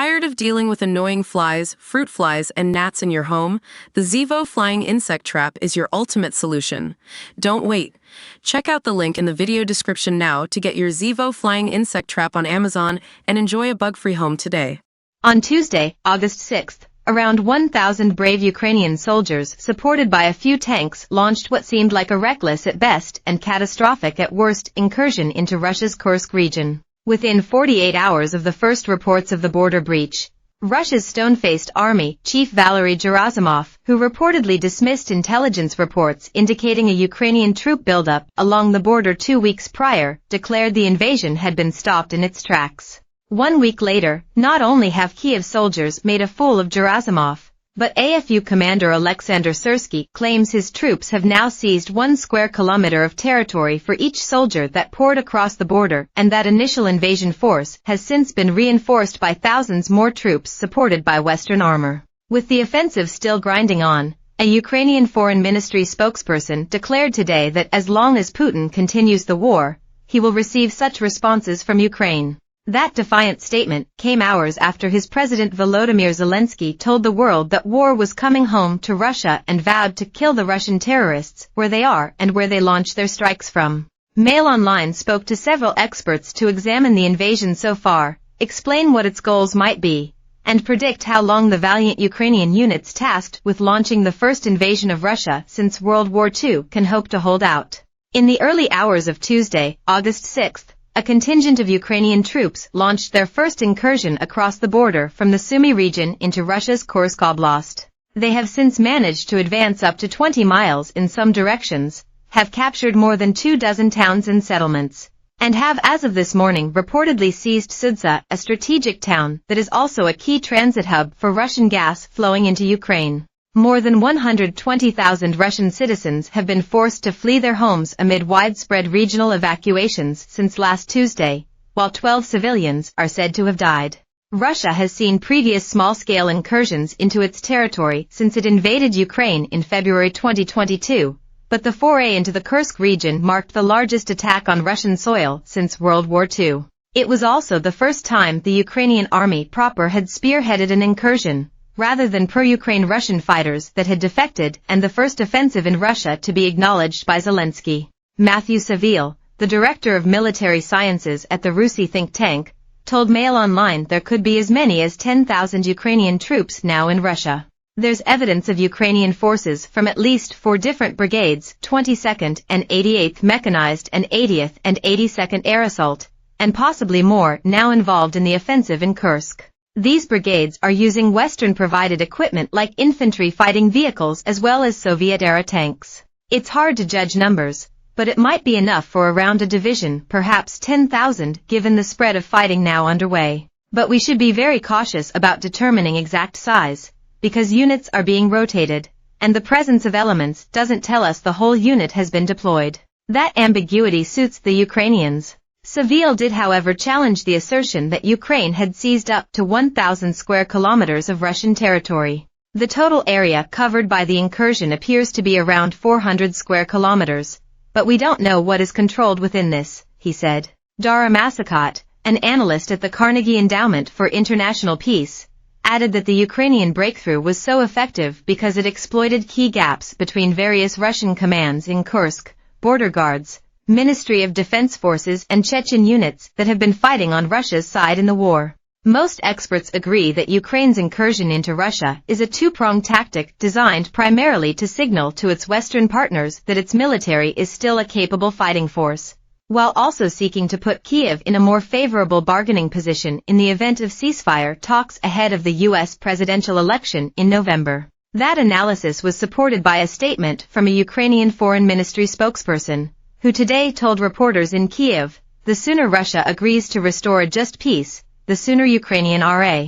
Tired of dealing with annoying flies, fruit flies, and gnats in your home? The Zevo flying insect trap is your ultimate solution. Don't wait. Check out the link in the video description now to get your Zevo flying insect trap on Amazon and enjoy a bug-free home today. On Tuesday, August 6th, around 1,000 brave Ukrainian soldiers supported by a few tanks launched what seemed like a reckless at best and catastrophic at worst incursion into Russia's Kursk region. Within 48 hours of the first reports of the border breach, Russia's stone-faced army chief Valery Gerasimov, who reportedly dismissed intelligence reports indicating a Ukrainian troop buildup along the border 2 weeks prior, declared the invasion had been stopped in its tracks. 1 week later, not only have Kiev soldiers made a fool of Gerasimov, but AFU commander Alexander Syrsky claims his troops have now seized 1 square kilometer of territory for each soldier that poured across the border, and that initial invasion force has since been reinforced by thousands more troops supported by Western armor. With the offensive still grinding on, a Ukrainian Foreign Ministry spokesperson declared today that as long as Putin continues the war, he will receive such responses from Ukraine. That defiant statement came hours after his president Volodymyr Zelensky told the world that war was coming home to Russia and vowed to kill the Russian terrorists where they are and where they launch their strikes from. Mail Online spoke to several experts to examine the invasion so far, explain what its goals might be, and predict how long the valiant Ukrainian units tasked with launching the first invasion of Russia since World War II can hope to hold out. In the early hours of Tuesday, August 6th, a contingent of Ukrainian troops launched their first incursion across the border from the Sumy region into Russia's Kursk Oblast. They have since managed to advance up to 20 miles in some directions, have captured more than 24 towns and settlements, and have as of this morning reportedly seized Sudza, a strategic town that is also a key transit hub for Russian gas flowing into Ukraine. More than 120,000 Russian citizens have been forced to flee their homes amid widespread regional evacuations since last Tuesday, while 12 civilians are said to have died. Russia has seen previous small-scale incursions into its territory since it invaded Ukraine in February 2022, but the foray into the Kursk region marked the largest attack on Russian soil since World War II. It was also the first time the Ukrainian army proper had spearheaded an incursion, rather than pro-Ukraine Russian fighters that had defected, and the first offensive in Russia to be acknowledged by Zelensky. Matthew Saville, the director of military sciences at the Rusi think tank, told Mail Online there could be as many as 10,000 Ukrainian troops now in Russia. There's evidence of Ukrainian forces from at least 4 different brigades, 22nd and 88th Mechanized and 80th and 82nd Air Assault, and possibly more now involved in the offensive in Kursk. These brigades are using Western-provided equipment like infantry fighting vehicles as well as Soviet-era tanks. It's hard to judge numbers, but it might be enough for around a division, perhaps 10,000, given the spread of fighting now underway. But we should be very cautious about determining exact size, because units are being rotated, and the presence of elements doesn't tell us the whole unit has been deployed. That ambiguity suits the Ukrainians. Saville did however challenge the assertion that Ukraine had seized up to 1,000 square kilometers of Russian territory. The total area covered by the incursion appears to be around 400 square kilometers, but we don't know what is controlled within this, he said. Dara Masakot, an analyst at the Carnegie Endowment for International Peace, added that the Ukrainian breakthrough was so effective because it exploited key gaps between various Russian commands in Kursk, border guards, Ministry of Defense Forces and Chechen units that have been fighting on Russia's side in the war. Most experts agree that Ukraine's incursion into Russia is a two-pronged tactic designed primarily to signal to its Western partners that its military is still a capable fighting force, while also seeking to put Kiev in a more favorable bargaining position in the event of ceasefire talks ahead of the U.S. presidential election in November. That analysis was supported by a statement from a Ukrainian Foreign Ministry spokesperson, who today told reporters in Kiev, the sooner Russia agrees to restore a just peace, the sooner Ukrainian RA